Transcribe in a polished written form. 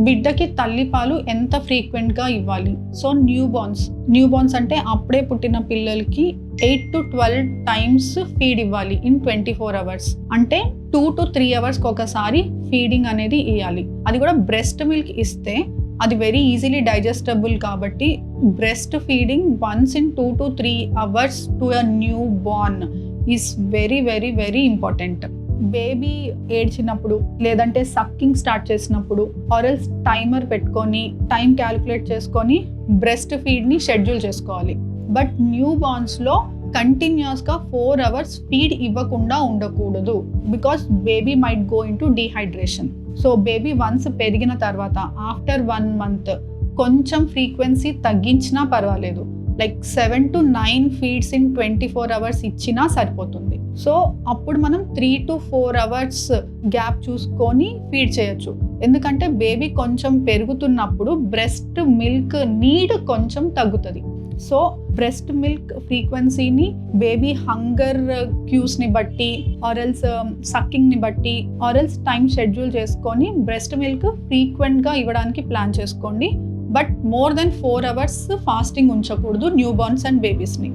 బిడ్డకి తల్లిపాలు ఎంత ఫ్రీక్వెంట్గా ఇవ్వాలి. సో న్యూ బార్న్స్ అంటే అప్పుడే పుట్టిన పిల్లలకి 8 to 12 టైమ్స్ ఫీడ్ ఇవ్వాలి ఇన్ 24 hours. అంటే 2 to 3 hours ఒకసారి ఫీడింగ్ అనేది ఇవ్వాలి. అది కూడా బ్రెస్ట్ మిల్క్ ఇస్తే అది వెరీ ఈజీలీ డైజెస్టబుల్ కాబట్టి breast feeding once in 2 to 3 hours to a new born is very very very important. Baby ఏడ్చినప్పుడు లేదంటే సక్కింగ్ స్టార్ట్ చేసినప్పుడు ఆర్ఎల్స్ టైమర్ పెట్టుకొని టైం క్యాలిక్యులేట్ చేసుకొని బ్రెస్ట్ ఫీడ్ని షెడ్యూల్ చేసుకోవాలి. బట్ న్యూ బార్న్స్లో కంటిన్యూస్గా 4 hours ఫీడ్ ఇవ్వకుండా ఉండకూడదు. Because baby might go in to dehydration. So baby once పెరిగిన తర్వాత ఆఫ్టర్ 1 month కొంచెం ఫ్రీక్వెన్సీ తగ్గించినా పర్వాలేదు. Like 7 to 9 feeds in 24 hours ఇచ్చినా సరిపోతుంది. సో అప్పుడు మనం 3 to 4 hours గ్యాప్ చూసుకొని ఫీడ్ చేయొచ్చు. ఎందుకంటే బేబీ కొంచెం పెరుగుతున్నప్పుడు బ్రెస్ట్ మిల్క్ నీడ్ కొంచెం తగ్గుతుంది. సో బ్రెస్ట్ మిల్క్ ఫ్రీక్వెన్సీని బేబీ హంగర్ క్యూస్ని బట్టి ఆర్ఎల్స్ సక్కింగ్ని బట్టి ఆర్ఎల్స్ టైం షెడ్యూల్ చేసుకొని బ్రెస్ట్ మిల్క్ ఫ్రీక్వెంట్గా ఇవ్వడానికి ప్లాన్ చేసుకోండి. But more than 4 hours fasting ఉంచకూడదు న్యూ బార్న్స్ అండ్ బేబీస్ని.